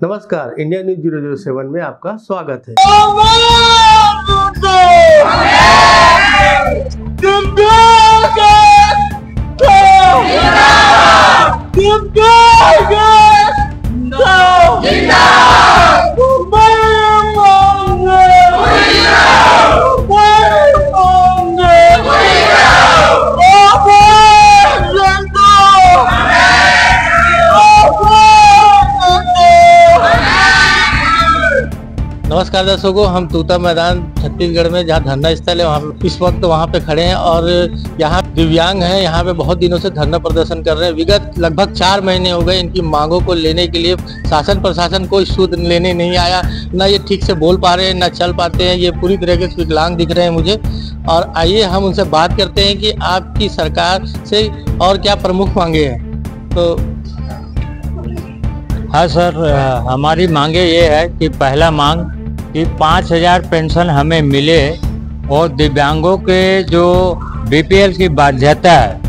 नमस्कार, India news 007 में आपका स्वागत है। नमस्कार दर्शकों, हम तूता मैदान छत्तीसगढ़ में जहां धरना स्थल है वहां इस वक्त वहां पे खड़े हैं और यहां दिव्यांग हैं। यहां पे बहुत दिनों से धरना प्रदर्शन कर रहे हैं। विगत लगभग 4 महीने हो गए इनकी मांगों को लेने के लिए। शासन प्रशासन कोई सुध लेने नहीं आया, ना ये ठीक से बोल पा रहे हैं, ना चल पाते हैं। ये पूरी तरह के विकलांग दिख रहे हैं मुझे। और आइए हम उनसे बात करते हैं कि आपकी सरकार से और क्या प्रमुख मांगे हैं। तो हाँ सर, हमारी मांगे ये है कि पहला मांग कि 5,000 पेंशन हमें मिले और दिव्यांगों के जो बीपीएल की बाध्यता है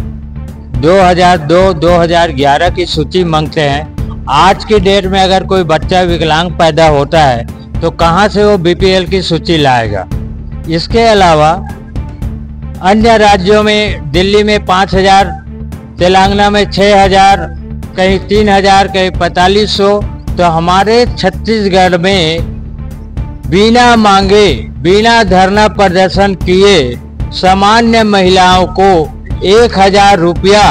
2002-2011 की सूची मांगते हैं। आज की डेट में अगर कोई बच्चा विकलांग पैदा होता है तो कहां से वो बीपीएल की सूची लाएगा। इसके अलावा अन्य राज्यों में दिल्ली में 5,000, तेलंगाना में 6,000, कहीं 3,000, कहीं 4,500, तो हमारे छत्तीसगढ़ में बिना मांगे, बिना धरना प्रदर्शन किए सामान्य महिलाओं को 1,000 रुपया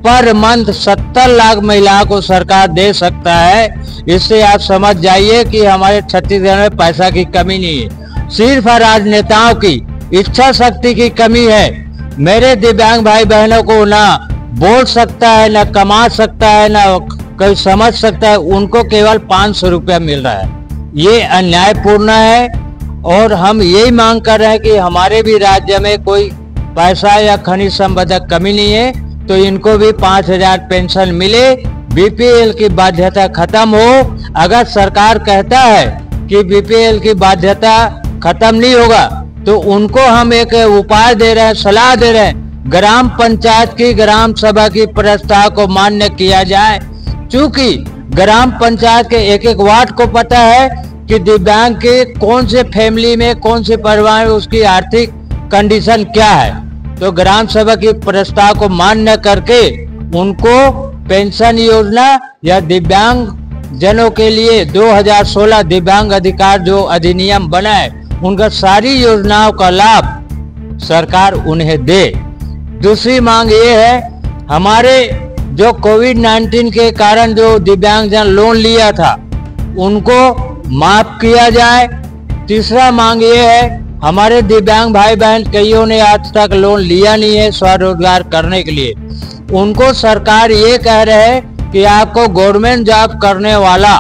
पर मंथ 70 लाख महिलाओं को सरकार दे सकता है। इससे आप समझ जाइए कि हमारे छत्तीसगढ़ में पैसा की कमी नहीं है, सिर्फ राजनेताओं की इच्छा शक्ति की कमी है। मेरे दिव्यांग भाई बहनों को ना बोल सकता है, ना कमा सकता है, ना कोई समझ सकता है, उनको केवल 500 रुपया मिल रहा है। ये अन्यायपूर्ण है और हम यही मांग कर रहे हैं कि हमारे भी राज्य में कोई पैसा या खनिज संपदा कमी नहीं है, तो इनको भी 5,000 पेंशन मिले, बीपीएल की बाध्यता खत्म हो। अगर सरकार कहता है कि बीपीएल की बाध्यता खत्म नहीं होगा तो उनको हम एक उपाय दे रहे हैं, सलाह दे रहे हैं, ग्राम पंचायत की ग्राम सभा की प्रस्ताव को मान्य किया जाए। चूंकि ग्राम पंचायत के एक वार्ड को पता है कि दिव्यांग के कौन से फैमिली में, कौन से परिवार में उसकी आर्थिक कंडीशन क्या है, तो ग्राम सभा की प्रस्ताव को मान्य करके उनको पेंशन योजना या दिव्यांग जनों के लिए 2016 दिव्यांग अधिकार जो अधिनियम बना है, उनका सारी योजनाओं का लाभ सरकार उन्हें दे। दूसरी मांग ये है, हमारे जो कोविड-19 के कारण जो दिव्यांगजन लोन लिया था उनको माफ किया जाए। तीसरा मांग ये है, हमारे दिव्यांग भाई बहन कईयों ने आज तक लोन लिया नहीं है स्वरोजगार करने के लिए, उनको सरकार ये कह रहे है कि आपको गवर्नमेंट जॉब करने वाला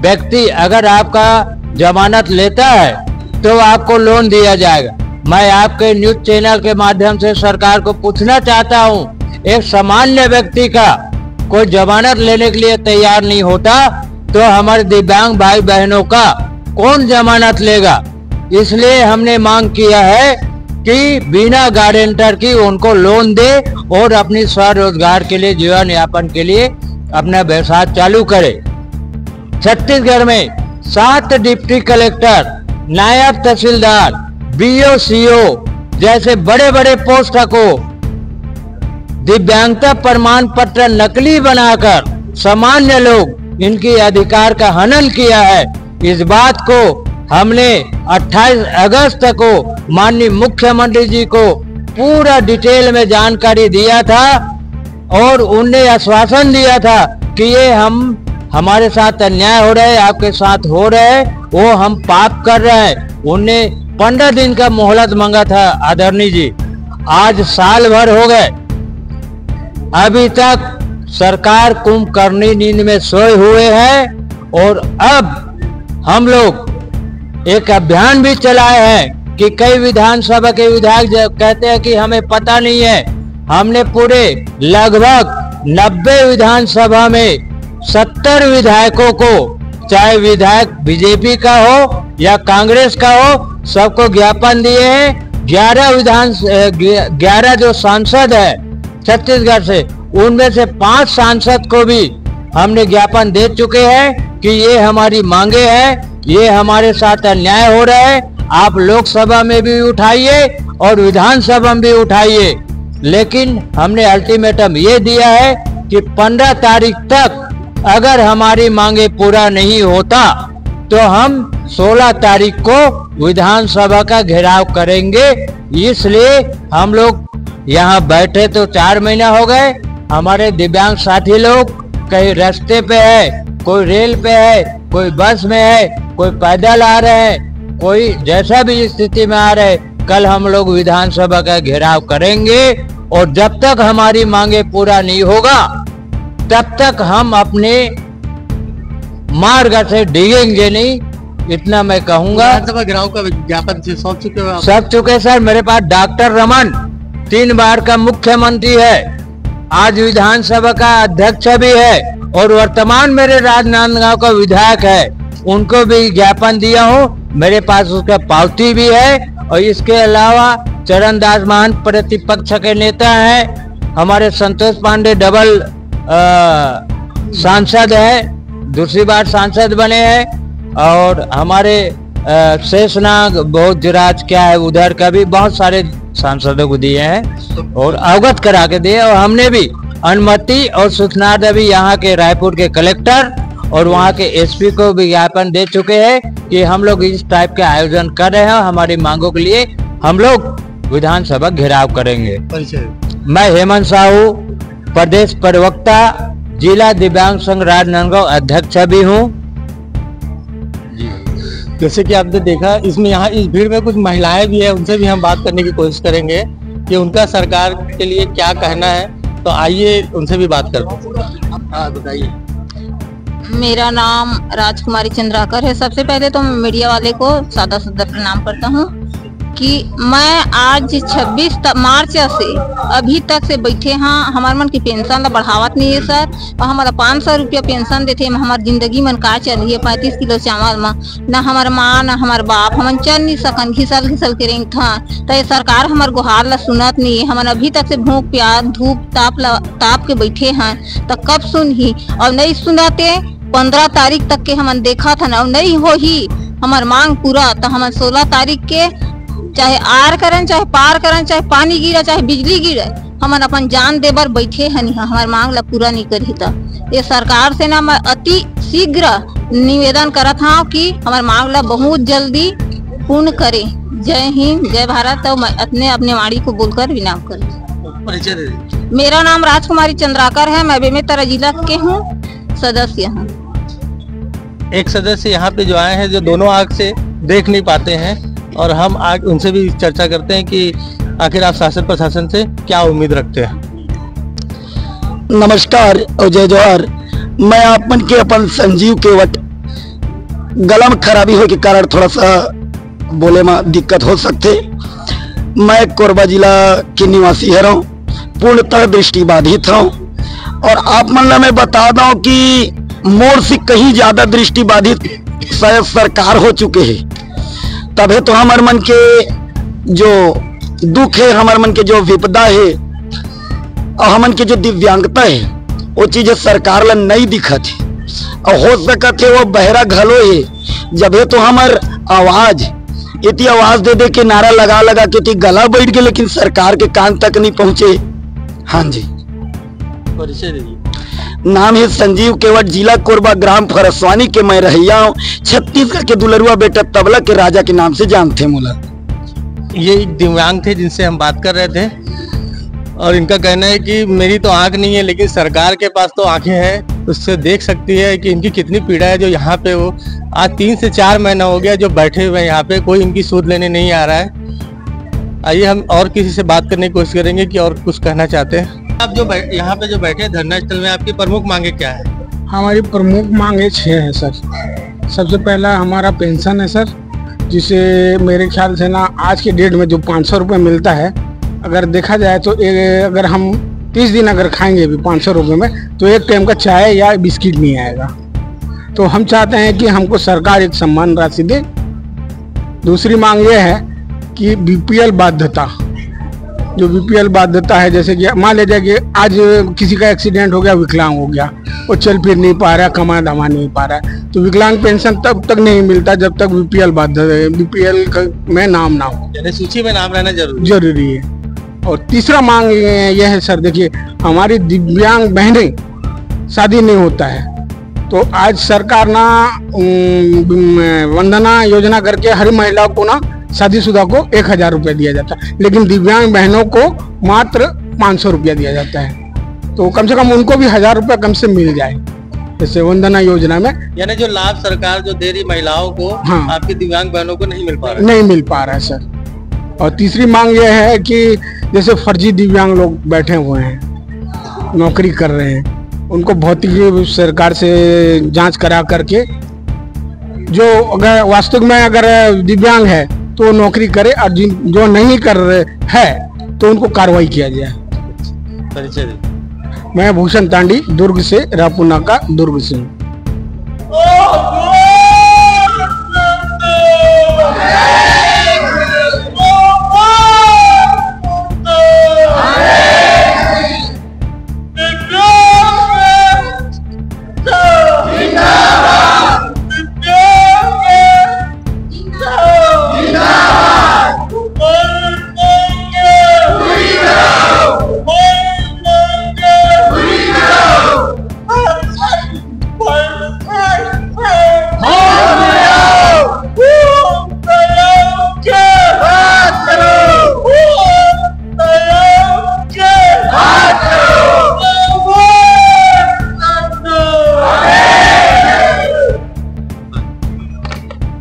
व्यक्ति अगर आपका जमानत लेता है तो आपको लोन दिया जाएगा। मैं आपके न्यूज चैनल के माध्यम से सरकार को पूछना चाहता हूँ, एक सामान्य व्यक्ति का कोई जमानत लेने के लिए तैयार नहीं होता तो हमारे दिव्यांग भाई बहनों का कौन जमानत लेगा। इसलिए हमने मांग किया है कि बिना गारंटर की उनको लोन दे और अपनी स्वरोजगार के लिए, जीवन यापन के लिए अपना व्यवसाय चालू करे। छत्तीसगढ़ में 7 डिप्टी कलेक्टर, नायब तहसीलदार, बीओ, सीओ जैसे बड़े बड़े पोस्ट को दिव्यांगता प्रमाण पत्र नकली बनाकर सामान्य लोग इनकी अधिकार का हनन किया है। इस बात को हमने 28 अगस्त को माननीय मुख्यमंत्री जी को पूरा डिटेल में जानकारी दिया था और उनने आश्वासन दिया था कि ये हमारे साथ अन्याय हो रहा है, आपके साथ हो रहा है, वो हम पाप कर रहे हैं। उनने 15 दिन का मोहलत मांगा था आदरणीय जी। आज साल भर हो गए, अभी तक सरकार कुंभकर्णी नींद में सोए हुए हैं। और अब हम लोग एक अभियान भी चलाए हैं कि कई विधानसभा के विधायक कहते हैं कि हमें पता नहीं है। हमने पूरे लगभग 90 विधानसभा में 70 विधायकों को, चाहे विधायक बीजेपी का हो या कांग्रेस का हो, सबको ज्ञापन दिए हैं। 11 जो सांसद है छत्तीसगढ़ से, उनमें से 5 सांसद को भी हमने ज्ञापन दे चुके हैं कि ये हमारी मांगे हैं, ये हमारे साथ अन्याय हो रहा है। आप लोकसभा में भी उठाइए और विधानसभा में भी उठाइए, लेकिन हमने अल्टीमेटम ये दिया है कि 15 तारीख तक अगर हमारी मांगे पूरा नहीं होता तो हम 16 तारीख को विधानसभा का घेराव करेंगे। इसलिए हम लोग यहाँ बैठे तो 4 महीना हो गए। हमारे दिव्यांग साथी लोग कहीं रास्ते पे है, कोई रेल पे है, कोई बस में है, कोई पैदल आ रहे हैं, कोई जैसा भी स्थिति में आ रहे। कल हम लोग विधानसभा का घेराव करेंगे और जब तक हमारी मांगे पूरा नहीं होगा तब तक हम अपने मार्ग से डिगेंगे नहीं, इतना मैं कहूंगा। विधानसभा घेराव का विज्ञापन सौंप चुके हो? सब चुके सर। मेरे पास डॉक्टर रमन 3 बार का मुख्यमंत्री है, आज विधानसभा का अध्यक्ष भी है और वर्तमान मेरे राजनांदगांव का विधायक है, उनको भी ज्ञापन दिया हूँ। मेरे पास उसका पावती भी है। और इसके अलावा चरणदास महान प्रतिपक्ष के नेता हैं, हमारे संतोष पांडे डबल सांसद है, दूसरी बार सांसद बने हैं। और हमारे शेषनाग बहुजराज क्या है उधर का भी बहुत सारे सांसदों को दिए हैं और अवगत करा के दिए। और हमने भी अनुमति और सूचना अभी यहाँ के रायपुर के कलेक्टर और वहाँ के एसपी को विज्ञापन दे चुके हैं कि हम लोग इस टाइप के आयोजन कर रहे हैं। हमारी मांगों के लिए हम लोग विधानसभा घेराव करेंगे। मैं हेमंत साहू, प्रदेश प्रवक्ता, जिला दिव्यांग संघ राजनांदगांव अध्यक्ष भी हूँ। जैसे कि आपने देखा, इसमें यहाँ इस भीड़ में कुछ महिलाएं भी है, उनसे भी हम बात करने की कोशिश करेंगे कि उनका सरकार के लिए क्या कहना है। तो आइए उनसे भी बात करते हैं। हाँ बताइए। मेरा नाम राजकुमारी चंद्राकर है। सबसे पहले तो मैं मीडिया वाले को सादा सादा प्रणाम करता हूँ कि मैं आज 26 मार्च से अभी तक से बैठे हाँ, हमारे मन की पेंशन ला बढ़ावत नहीं है सर। और हमारा 500 रुपया पेंशन देते, हमारी जिंदगी मन का चल है 35 किलो चावल में, ना हमार माँ ना हमार बाप, हम चल नहीं सकन, घिसल घिसल के रही था। तो ये सरकार हमार गुहार ला सुनत नहीं है। हम अभी तक से भूख प्यास धूप ताप के बैठे हैं, तो कब सुन ही और नहीं सुनाते। 15 तारीख तक के हम देखा था ना, नहीं हो ही हमार मांग पूरा। तो हम 16 तारीख के चाहे आर करन, चाहे पार करन, चाहे पानी गिरे, चाहे बिजली गिरे, हम अपन जान देबर बैठे हैं। हमार मांग ला पूरा नहीं करी था। ये सरकार से ना मैं अति शीघ्र निवेदन करत हूँ कि हमार मांग ला बहुत जल्दी पूर्ण करे। जय हिंद, जय भारत। तो मैं अपने वाणी को बोलकर विराम कर। मेरा नाम राजकुमारी चंद्राकर है, मैं बेमेतरा जिला के हूँ, सदस्य हूँ। एक सदस्य यहाँ पे जो आए हैं जो दोनों आंख से देख नहीं पाते हैं, और हम आज उनसे भी चर्चा करते हैं कि आखिर आप शासन प्रशासन से क्या उम्मीद रखते हैं। नमस्कार और जय जोहार। मैं आपन के अपन संजीव केवट, गला में खराबी हो के कारण थोड़ा सा बोले में दिक्कत हो सकते। मैं कोरबा जिला के निवासी है, पूर्णतः दृष्टिबाधित हूँ। और आप मन मैं बता दूं कि मोर से कहीं ज्यादा दृष्टिबाधित शायद सरकार हो चुके हैं। तभी तो हमारे मन के जो दुख है, हमारे मन के जो विपदा है और हमन के जो दिव्यांगता है, वो चीजें सरकार ला नहीं दिखत है। और हो सकत है वो बहरा घलो है, जब तो हमार आवाज इतनी आवाज दे दे के नारा लगा लगा के गला बैठ गए, लेकिन सरकार के कान तक नहीं पहुंचे। हाँ जी, नाम है संजीव केवट, जिला कोरबा, ग्राम फरसवानी के मैं रहिया हूँ। छत्तीसगढ़ के दुलरुआ बेटा तबला के राजा के नाम से जानते मुला। ये एक दिव्यांग थे जिनसे हम बात कर रहे थे, और इनका कहना है कि मेरी तो आंख नहीं है लेकिन सरकार के पास तो आंखें हैं, उससे देख सकती है कि इनकी कितनी पीड़ा है। जो यहाँ पे वो आज 3 से 4 महीना हो गया जो बैठे हुए हैं यहाँ पे, कोई इनकी सूद लेने नहीं आ रहा है। आइए हम और किसी से बात करने की कोशिश करेंगे कि और कुछ कहना चाहते हैं। आप जो यहाँ पे जो बैठे हैं धरना स्थल में, आपकी प्रमुख मांगे क्या है? हमारी प्रमुख मांगे 6 है सर। सबसे पहला हमारा पेंशन है सर, जिसे मेरे ख्याल से ना आज के डेट में जो 500 रुपये मिलता है, अगर देखा जाए तो अगर हम 30 दिन अगर खाएंगे भी 500 रुपये में, तो एक टाइम का चाय या बिस्किट नहीं आएगा। तो हम चाहते हैं कि हमको सरकार एक सम्मान राशि दे। दूसरी मांग ये है कि बीपीएल बाध्यता जो बीपीएल बाध्यता है, जैसे कि मान लीजिए कि आज किसी का एक्सीडेंट हो गया, विकलांग हो गया, वो चल फिर नहीं पा रहा, कमा धमा नहीं पा रहा, तो विकलांग पेंशन तब तक नहीं मिलता जब तक बीपीएल बीपीएल में नाम ना हो, यानी सूची में नाम रहना जरूरी है। और तीसरा मांग यह है सर, देखिए हमारी दिव्यांग बहनें शादी नहीं होता है, तो आज सरकार ना वंदना योजना करके हर महिला को ना शादीशुदा को 1000 रुपये दिया जाता है, लेकिन दिव्यांग बहनों को मात्र 500 रुपया दिया जाता है। तो कम से कम उनको भी 1000 रुपया कम से मिल जाए, जैसे वंदना योजना में। यानी जो लाभ सरकार जो दे रही महिलाओं को, हाँ, आपकी दिव्यांग बहनों को नहीं मिल पा रहा, नहीं मिल पा रहा है सर। और तीसरी मांग यह है कि जैसे फर्जी दिव्यांग लोग बैठे हुए हैं, नौकरी कर रहे हैं, उनको भौतिक सरकार से जांच करा करके, जो अगर वास्तविक में अगर दिव्यांग है तो नौकरी करे, और जो नहीं कर रहे है तो उनको कार्रवाई किया जाए। परिचय दे। मैं भूषण तांडी, दुर्ग से, रापुना का दुर्ग से।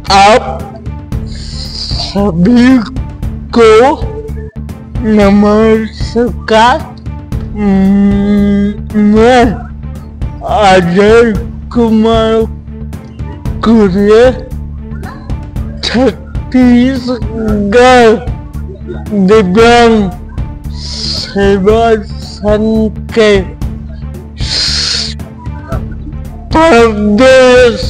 आप सभी को नमस्कार। मैं अजय कुमार कुरिया, छत्तीसगढ़ दिव्यांग सेवा संघ के प्रदेश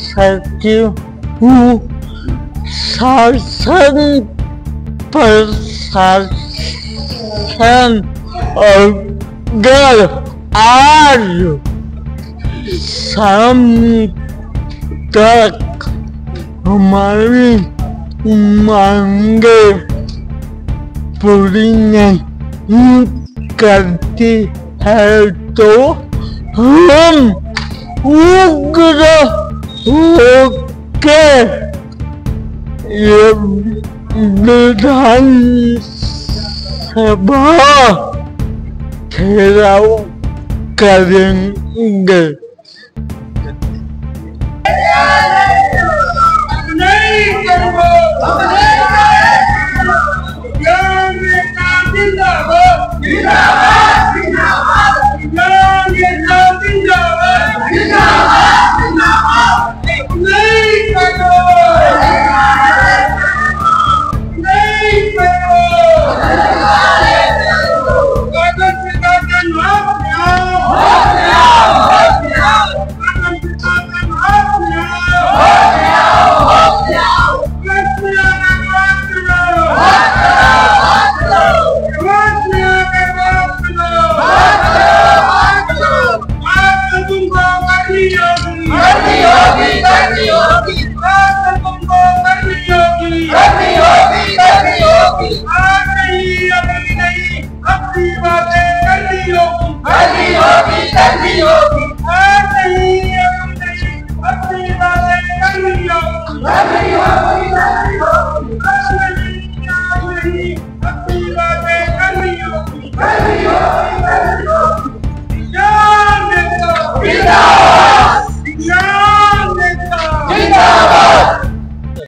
सचिव हूँ। शासन प्रशासन और आज शाम तक हमारी मांगे पूरी नहीं करती है तो हम उग्र होकर ये विधानसभा घेराव करेंगे। Yeah!